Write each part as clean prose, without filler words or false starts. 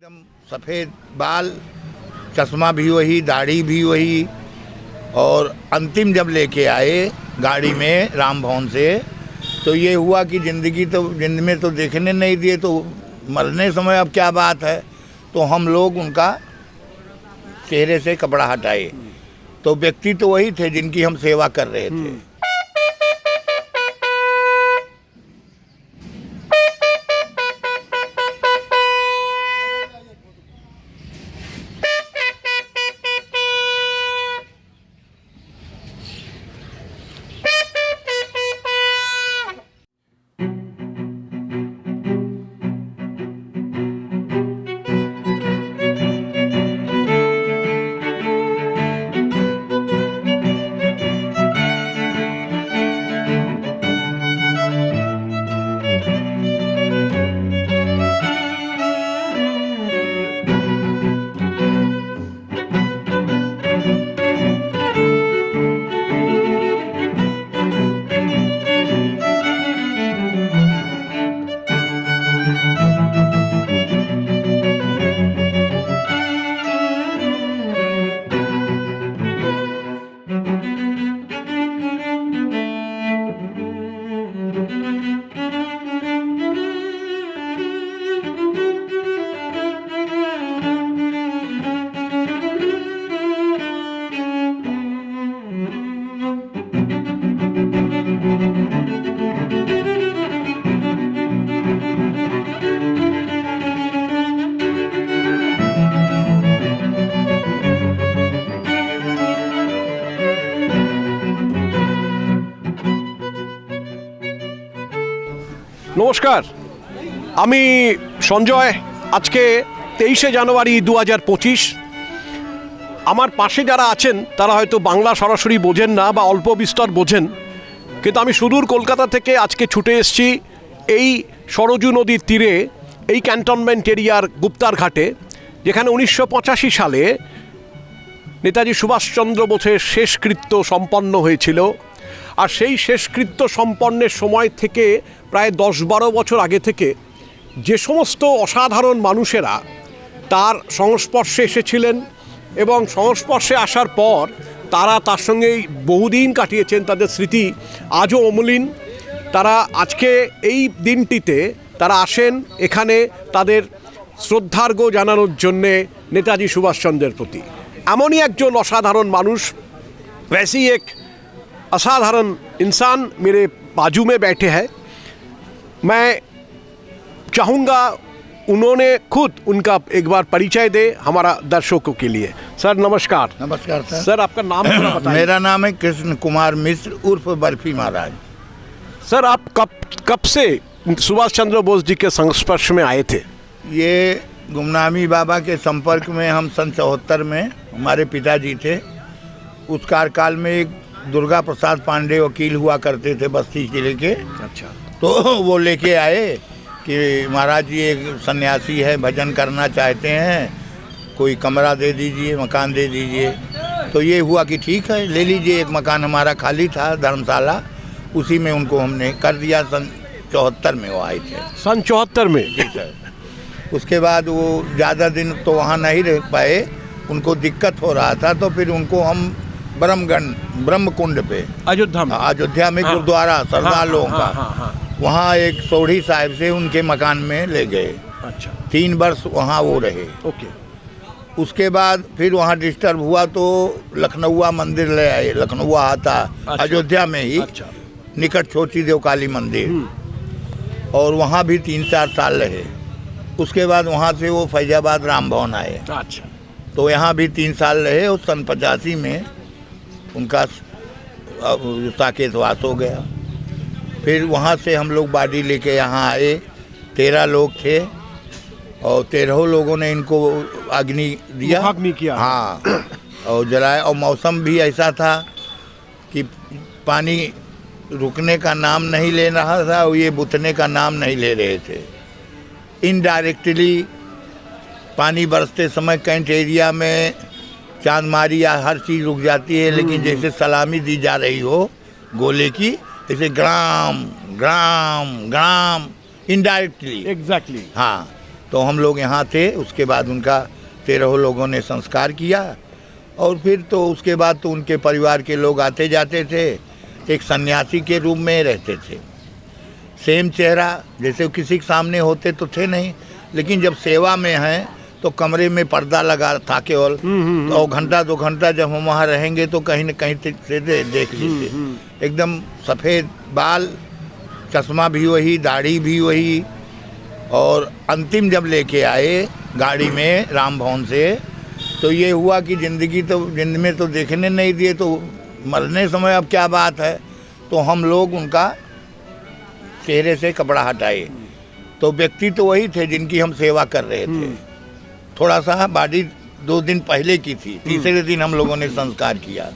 एकदम सफ़ेद बाल, चश्मा भी वही, दाढ़ी भी वही। और अंतिम जब लेके आए गाड़ी में राम भवन से, तो ये हुआ कि जिंदगी में तो देखने नहीं दिए, तो मरने समय अब क्या बात है। तो हम लोग उनका चेहरे से कपड़ा हटाए, तो व्यक्ति तो वही थे जिनकी हम सेवा कर रहे थे। নমস্কার, আমি সঞ্জয়। আজকে 23শে জানুয়ারি 2025। আমার পাশে যারা আছেন তারা হয়তো বাংলা সরাসরি বোঝেন না বা অল্প বিস্তর বোঝেন, কিন্তু আমি সুদূর কলকাতা থেকে আজকে ছুটে এসেছি এই সরজু নদীর তীরে, এই ক্যান্টনমেন্ট এরিয়ার গুপ্তার ঘাটে, যেখানে 1985 সালে নেতাজি সুভাষচন্দ্র বোসের শেষকৃত্য সম্পন্ন হয়েছিল। আর সেই শেষকৃত্য সম্পন্নের সময় থেকে প্রায় 10-12 বছর আগে থেকে যে সমস্ত অসাধারণ মানুষেরা তার সংস্পর্শে এসেছিলেন এবং সংস্পর্শে আসার পর তারা তার সঙ্গেই বহুদিন কাটিয়েছেন, তাদের স্মৃতি আজও অমলিন। তারা আজকে এই দিনটিতে তারা আসেন এখানে তাদের শ্রদ্ধার্ঘ্য জানানোর জন্যে নেতাজি সুভাষচন্দ্রের প্রতি। এমনই একজন অসাধারণ মানুষ, वैसी एक असाधारण इंसान मेरे बाजू में बैठे हैं। मैं चाहूँगा उन्होंने खुद उनका एक बार परिचय दे हमारा दर्शकों के लिए। सर नमस्कार। नमस्कार सर। सर आपका नाम थोड़ा बताइए। मेरा नाम है कृष्ण कुमार मिश्र उर्फ बर्फी महाराज। सर आप कब से सुभाष चंद्र बोस जी के संस्पर्श में आए थे? ये गुमनामी बाबा के संपर्क में हम सन 74 में, हमारे पिताजी थे उस कार्यकाल में, एक दुर्गा प्रसाद पांडे वकील हुआ करते थे बस्ती जिले के। अच्छा। तो वो लेके आए कि महाराज जी एक सन्यासी है, भजन करना चाहते हैं, कोई कमरा दे दीजिए, मकान दे दीजिए। तो ये हुआ कि ठीक है ले लीजिए। एक मकान हमारा खाली था धर्मशाला, उसी में उनको हमने कर दिया। सन 74 में वो आए थे। सन 74 में? जी सर। उसके बाद वो ज़्यादा दिन तो वहाँ नहीं रह पाए, उनको दिक्कत हो रहा था, तो फिर उनको हम ब्रह्मकुंड पे अयोध्या में गुरुद्वारा सरदार लोगों का, वहाँ एक सोढ़ी साहिब से उनके मकान में ले गए। अच्छा। 3 वर्ष वहाँ वो रहे। ओके। उसके बाद फिर वहाँ डिस्टर्ब हुआ तो लखनऊआ मंदिर ले आए। लखनऊआ आता अयोध्या में ही। अच्छा। निकट छोटी देव काली मंदिर, और वहाँ भी 3-4 साल रहे। उसके बाद वहाँ से वो फैजाबाद राम भवन आए। अच्छा। तो यहाँ भी 3 साल रहे। और सन 85 में उनका साकेतवास हो गया। फिर वहाँ से हम लोग बाडी लेके यहाँ आए। 13 लोग थे और 13 लोगों ने इनको अग्नि दिया, अग्नि किया। हाँ, और जलाया। और मौसम भी ऐसा था कि पानी रुकने का नाम नहीं ले रहा था और ये बुतने का नाम नहीं ले रहे थे। इनडायरेक्टली पानी बरसते समय कैंट एरिया में चांदमारी या हर चीज़ रुक जाती है, लेकिन जैसे सलामी दी जा रही हो गोले की, जैसे ग्राम ग्राम ग्राम इनडायरेक्टली। एग्जैक्टली। हाँ, तो हम लोग यहाँ थे। उसके बाद उनका 13 लोगों ने संस्कार किया और फिर तो उसके बाद तो उनके परिवार के लोग आते जाते थे। एक सन्यासी के रूप में रहते थे, सेम चेहरा जैसे किसी के सामने होते तो थे नहीं, लेकिन जब सेवा में हैं तो कमरे में पर्दा लगा था केवल, तो घंटा 2 घंटा जब हम वहाँ रहेंगे तो कहीं न कहीं से देख लीजिए। एकदम सफ़ेद बाल, चश्मा भी वही, दाढ़ी भी वही। और अंतिम जब लेके आए गाड़ी में राम भवन से, तो ये हुआ कि जिंदगी में तो देखने नहीं दिए, तो मरने समय अब क्या बात है। तो हम लोग उनका चेहरे से कपड़ा हटाए, तो व्यक्ति तो वही थे जिनकी हम सेवा कर रहे थे। थोड़ा सा बॉडी 2 दिन पहले की थी, तीसरे दिन हम लोगों ने संस्कार किया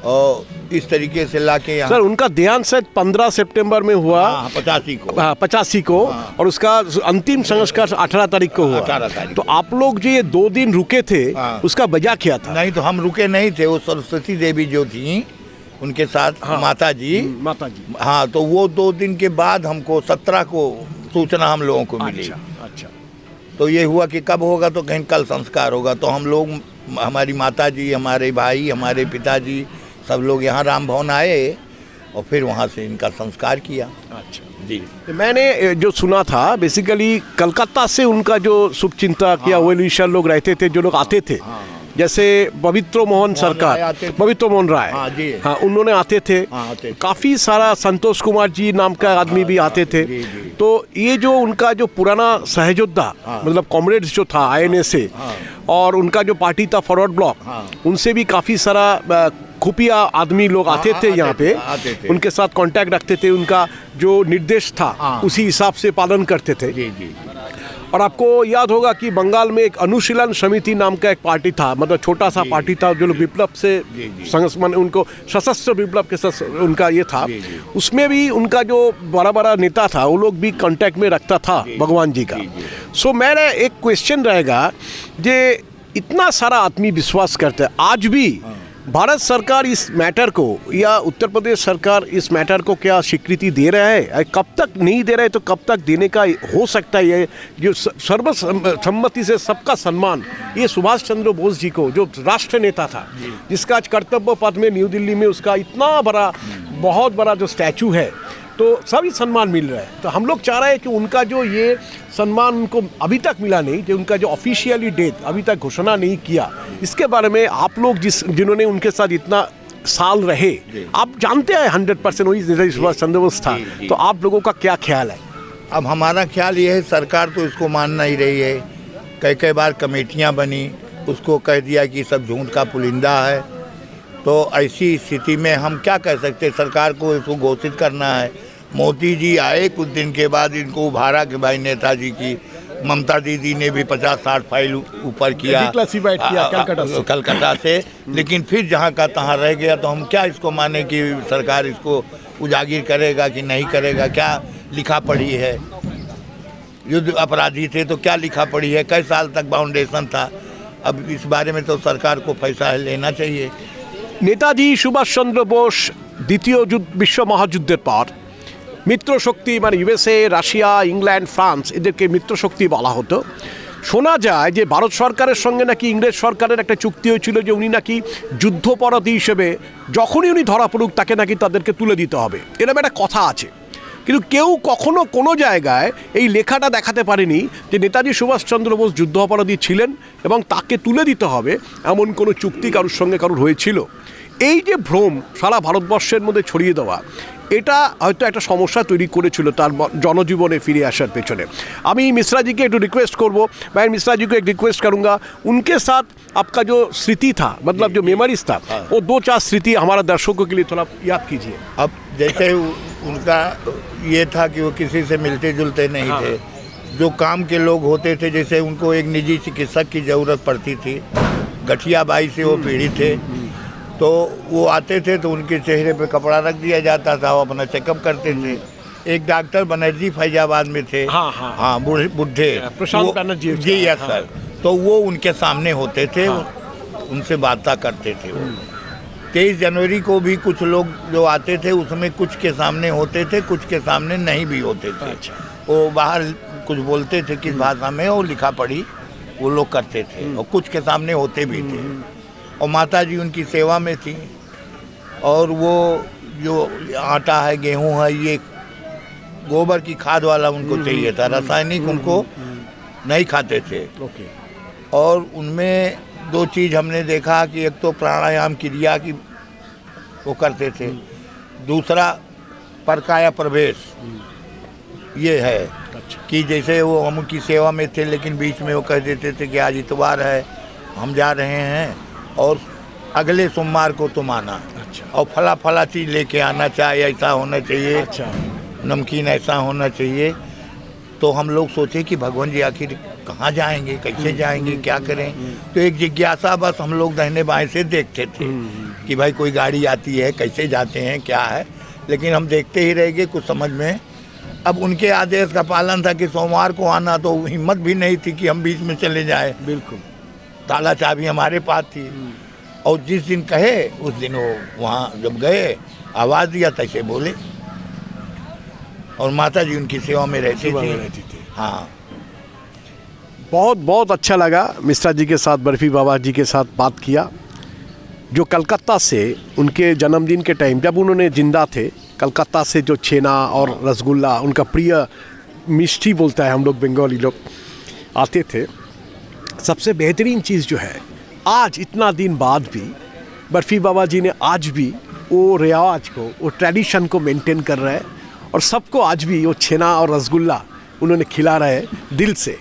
और इस तरीके से लाके यहाँ। सर उनका देहांत शायद 15 सितंबर में हुआ। 85 को। 85 को। हाँ। और उसका अंतिम संस्कार 18 तारीख को हुआ। 18 तारीख। तो आप लोग जो ये 2 दिन रुके थे, हाँ। उसका वजह क्या था? नहीं तो हम रुके नहीं थे, वो सरस्वती देवी जो थी उनके साथ। हाँ। माता जी। हाँ, तो वो 2 दिन के बाद हमको 17 को सूचना हम लोगों को मिली। अच्छा। तो ये हुआ कि कब होगा, तो कहीं कल संस्कार होगा। तो हम लोग, हमारी माता जी, हमारे भाई, हमारे पिताजी, सब लोग यहाँ राम भवन आए और फिर वहाँ से इनका संस्कार किया। अच्छा जी। मैंने जो सुना था बेसिकली कलकत्ता से उनका जो शुभचिंतक या वेलविशर लोग रहते थे, जो लोग आते थे, जैसे पवित्र मोहन सरकार, पवित्र मोहन राय, हाँ उन्होंने आते थे। काफ़ी सारा संतोष कुमार जी नाम का आदमी भी आते थे। तो ये जो उनका जो पुराना सहयोद्धा, मतलब कॉमरेड्स जो था INA से, और उनका जो पार्टी था फॉरवर्ड ब्लॉक, उनसे भी काफ़ी सारा खुफिया आदमी लोग आते थे यहाँ पे, उनके साथ कांटेक्ट रखते थे, उनका जो निर्देश था उसी हिसाब से पालन करते थे। और आपको याद होगा कि बंगाल में एक अनुशीलन समिति नाम का एक पार्टी था, मतलब छोटा सा पार्टी था, जो लोग विप्लव से संगठन, उनको सशस्त्र विप्लव के उनका ये था। उसमें भी उनका जो बड़ा बड़ा नेता था, वो लोग भी कांटेक्ट में रखता था भगवान जी का। सो मेरा एक क्वेश्चन रहेगा, जे इतना सारा आदमी विश्वास करते हैं, आज भी भारत सरकार इस मैटर को या उत्तर प्रदेश सरकार इस मैटर को क्या स्वीकृति दे रहा है? कब तक नहीं दे रहा है, तो कब तक देने का हो सकता है? ये जो सर्वसम्मति से सबका सम्मान, ये सुभाष चंद्र बोस जी को, जो राष्ट्र नेता था, जिसका आज कर्तव्य पथ में न्यू दिल्ली में उसका इतना बड़ा, बहुत बड़ा जो स्टैचू है, तो सभी सम्मान मिल रहा है। तो हम लोग चाह रहे हैं कि उनका जो ये सम्मान उनको अभी तक मिला नहीं, जो उनका जो ऑफिशियली डेट अभी तक घोषणा नहीं किया, इसके बारे में आप लोग जिन्होंने उनके साथ इतना साल रहे, आप जानते हैं 100% वही सुभाष चंद्र बोस था, तो आप लोगों का क्या ख्याल है? अब हमारा ख्याल ये है, सरकार तो इसको मान नहीं रही है। कई बार कमेटियां बनी, उसको कह दिया कि सब झूठ का पुलिंदा है। तो ऐसी स्थिति में हम क्या कह सकते, सरकार को इसको घोषित करना है। मोदी जी आए, कुछ दिन के बाद इनको उभारा कि भाई नेताजी की, ममता दीदी ने भी 50-60 फाइल ऊपर किया कलकत्ता से, लेकिन फिर जहाँ का तहाँ रह गया। तो हम क्या इसको माने कि सरकार इसको उजागर करेगा कि नहीं करेगा? क्या लिखा पढ़ी है? युद्ध अपराधी थे तो क्या लिखा पढ़ी है? कई साल तक बाउंडेशन था। अब इस बारे में तो सरकार को फैसला लेना चाहिए। नेताजी सुभाष चंद्र बोस দ্বিতীয় বিশ্ব মহাযুদ্ধের পর মিত্রশক্তি, মানে USA, রাশিয়া, ইংল্যান্ড, ফ্রান্স, এদেরকে মিত্রশক্তি বলা হতো। শোনা যায় যে ভারত সরকারের সঙ্গে নাকি ইংরেজ সরকারের একটা চুক্তি হয়েছিল যে উনি নাকি যুদ্ধাপরাধী হিসেবে যখনই উনি ধরা পড়ুক তাকে নাকি তাদেরকে তুলে দিতে হবে, এরকম একটা কথা আছে। কিন্তু কেউ কখনো কোনো জায়গায় এই লেখাটা দেখাতে পারেনি যে নেতাজি সুভাষচন্দ্র বোস যুদ্ধাপরাধী ছিলেন এবং তাকে তুলে দিতে হবে, এমন কোনো চুক্তি কারোর সঙ্গে কারোর হয়েছিল। এই যে ভ্রম সারা ভারতবর্ষের মধ্যে ছড়িয়ে দেওয়া, এটা হয়তো একটা সমস্যা তৈরি করেছিল তার জনজীবনে ফিরে আসার পেছনে। আমি मिश्रा जी के एक रिक्वेस्ट करबो, मैं मिश्रा जी को एक रिक्वेस्ट करूँगा, उनके साथ आपका जो स्मृति था, मतलब जो मेमोरीज था, वो 2-4 स्मृति हमारा दर्शकों के लिए थोड़ा याद कीजिए। अब जैसे उनका ये था कि वो किसी से मिलते जुलते नहीं थे। जो काम के लोग होते थे, जैसे उनको एक निजी चिकित्सक की ज़रूरत पड़ती थी, गठिया बाई से वो पीड़ित थे, तो वो आते थे तो उनके चेहरे पे कपड़ा रख दिया जाता था, वो अपना चेकअप करते थे। एक डॉक्टर बनर्जी फैजाबाद में थे, हाँ बुढ़े प्रशांत बनर्जी जी, यस सर। तो वो उनके सामने होते थे, उनसे बातें करते थे। वो 23 जनवरी को भी कुछ लोग जो आते थे, उसमें कुछ के सामने होते थे, कुछ के सामने नहीं भी होते थे। वो बाहर कुछ बोलते थे किस भाषा में, वो लिखा पढ़ी वो लोग करते थे और कुछ के सामने होते भी थे। और माता जी उनकी सेवा में थी। और वो जो आटा है, गेहूं है, ये गोबर की खाद वाला उनको चाहिए था, रासायनिक उनको नहीं खाते थे। और उनमें दो चीज़ हमने देखा कि एक तो प्राणायाम क्रिया की वो करते थे, दूसरा परकाया प्रवेश ये है कि जैसे वो हम उनकी सेवा में थे लेकिन बीच में वो कह देते थे कि आज इतवार है, हम जा रहे हैं और अगले सोमवार को तुम आना। और फला फला चीज़ लेके आना, चाय ऐसा होना चाहिए, नमकीन ऐसा होना चाहिए। तो हम लोग सोचे कि भगवान जी आखिर कहाँ जाएंगे, कैसे जाएंगे, क्या करें। तो एक जिज्ञासा बस हम लोग दाहिने बाएं से देखते थे कि भाई कोई गाड़ी आती है, कैसे जाते हैं, क्या है। लेकिन हम देखते ही रह गए, कुछ समझ में। अब उनके आदेश का पालन था कि सोमवार को आना, तो हिम्मत भी नहीं थी कि हम बीच में चले जाए। बिल्कुल, ताला चाबी हमारे पास थी। और जिस दिन कहे उस दिन वो वहाँ जब गए, आवाज़ दिया तैसे बोले। और माता जी उनकी सेवा में रहती थी। हाँ, बहुत बहुत अच्छा लगा मिश्रा जी के साथ, बर्फी बाबा जी के साथ बात किया, जो कलकत्ता से उनके जन्मदिन के टाइम जब उन्होंने जिंदा थे, कलकत्ता से जो छेना और रसगुल्ला, उनका प्रिय मिष्टी बोलता है हम लोग बंगाली लोग, आते थे। सबसे बेहतरीन चीज़ जो है, आज इतना दिन बाद भी बर्फी बाबा जी ने आज भी वो रिवाज को, वो ट्रेडिशन को मेंटेन कर रहे हैं और सबको आज भी वो छेना और रसगुल्ला उन्होंने खिला रहे हैं दिल से।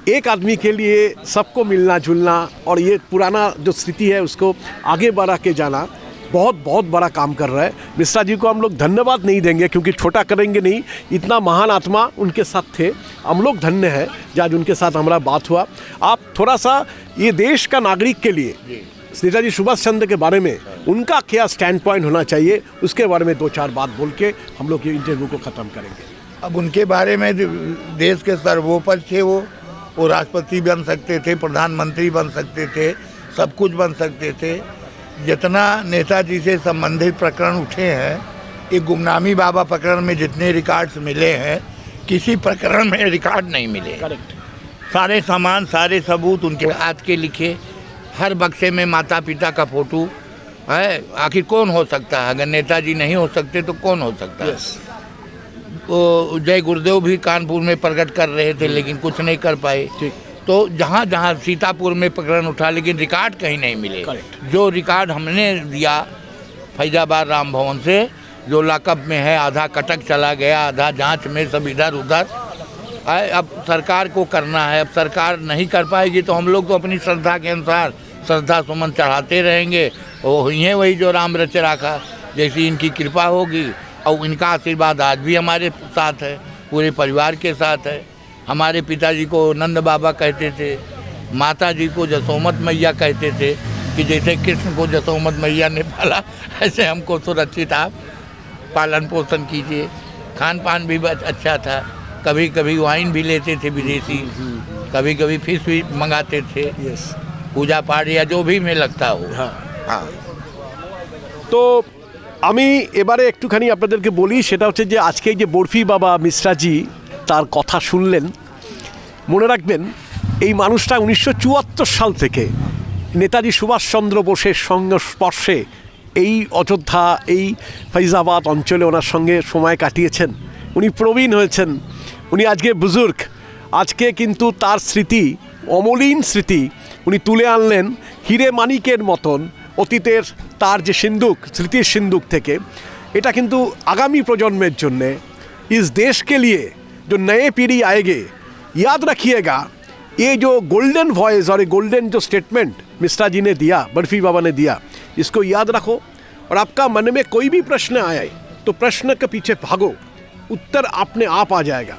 एक आदमी के लिए सबको मिलना जुलना और ये पुराना जो स्थिति है उसको आगे बढ़ा के जाना बहुत बहुत बड़ा काम कर रहा है। मिश्रा जी को हम लोग धन्यवाद नहीं देंगे क्योंकि छोटा करेंगे नहीं, इतना महान आत्मा उनके साथ थे। हम लोग धन्य हैं जो आज उनके साथ हमारा बात हुआ। आप थोड़ा सा ये देश का नागरिक के लिए नेताजी सुभाष चंद्र के बारे में उनका क्या स्टैंड पॉइंट होना चाहिए, उसके बारे में दो चार बात बोल के हम लोग ये इंटरव्यू को ख़त्म करेंगे। अब उनके बारे में देश के सर्वोपरि थे वो राष्ट्रपति बन सकते थे, प्रधानमंत्री बन सकते थे, सब कुछ बन सकते थे। जितना नेताजी से संबंधित प्रकरण उठे हैं, ये गुमनामी बाबा प्रकरण में जितने रिकॉर्ड्स मिले हैं, किसी प्रकरण में रिकॉर्ड नहीं मिले। करेक्ट। सारे सामान, सारे सबूत उनके हाथ के लिखे, हर बक्से में माता पिता का फोटो है। आखिर कौन हो सकता है? अगर नेताजी नहीं हो सकते तो कौन हो सकता है? वो जय गुरुदेव भी कानपुर में प्रकट कर रहे थे लेकिन कुछ नहीं कर पाए। तो जहाँ जहाँ सीतापुर में प्रकरण उठा लेकिन रिकॉर्ड कहीं नहीं मिले। जो रिकॉर्ड हमने दिया फैजाबाद राम भवन से, जो लॉकअप में है, आधा कटक चला गया, आधा जांच में, सब इधर उधर। अब सरकार को करना है। अब सरकार नहीं कर पाएगी तो हम लोग तो अपनी श्रद्धा के अनुसार श्रद्धा सुमन चढ़ाते रहेंगे। वो हुई है वही जो राम रच राखा, जैसी इनकी कृपा होगी। और इनका आशीर्वाद आज भी हमारे साथ है, पूरे परिवार के साथ है। हमारे पिताजी को नंद बाबा कहते थे, माता जी को जसोमत मैया कहते थे कि जैसे कृष्ण को जसोमत मैया ने पाला, ऐसे हमको सुरक्षित आप पालन पोषण कीजिए। खान पान भी अच्छा था, कभी कभी वाइन भी लेते थे विदेशी, कभी कभी फिश भी मंगाते थे। पूजा पाठ या जो भी में लगता हो। हाँ। তো আমি এবারে একটুখানি আপনাদেরকে বলি, সেটা হচ্ছে যে আজকে যে বরফি বাবা মিশ্রা জি তার কথা শুনলেন, মনে রাখবেন এই মানুষটা 1974 সাল থেকে নেতাজি সুভাষচন্দ্র বোসের সংস্পর্শে এই অযোধ্যা, এই ফৈজাবাদ অঞ্চলে ওনার সঙ্গে সময় কাটিয়েছেন। উনি প্রবীণ হয়েছেন, উনি আজকে বুজুর্গ। আজকে কিন্তু তার স্মৃতি, অমলিন স্মৃতি উনি তুলে আনলেন হিরে মানিকের মতন অতীতের তার যে সিন্দুক, স্মৃতির সিন্দুক থেকে। এটা কিন্তু আগামী প্রজন্মের জন্যে, इस देश के लिए जो नए पीढ़ी आएंगे, याद रखिएगा ये जो गोल्डन वॉइस और ये गोल्डन जो स्टेटमेंट मिश्रा जी ने दिया, बर्फी बाबा ने दिया, इसको याद रखो। और आपका मन में कोई भी प्रश्न आए तो प्रश्न के पीछे भागो, उत्तर अपने आप आ जाएगा।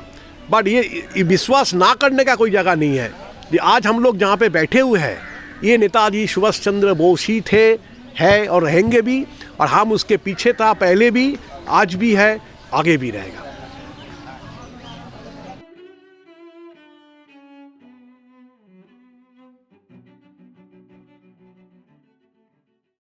बट ये विश्वास ना करने का कोई जगह नहीं है। ये आज हम लोग जहाँ पे बैठे हुए हैं, ये नेताजी सुभाष चंद्र बोस ही थे, है और रहेंगे भी। और हम उसके पीछे था, पहले भी, आज भी है, आगे भी रहेगा।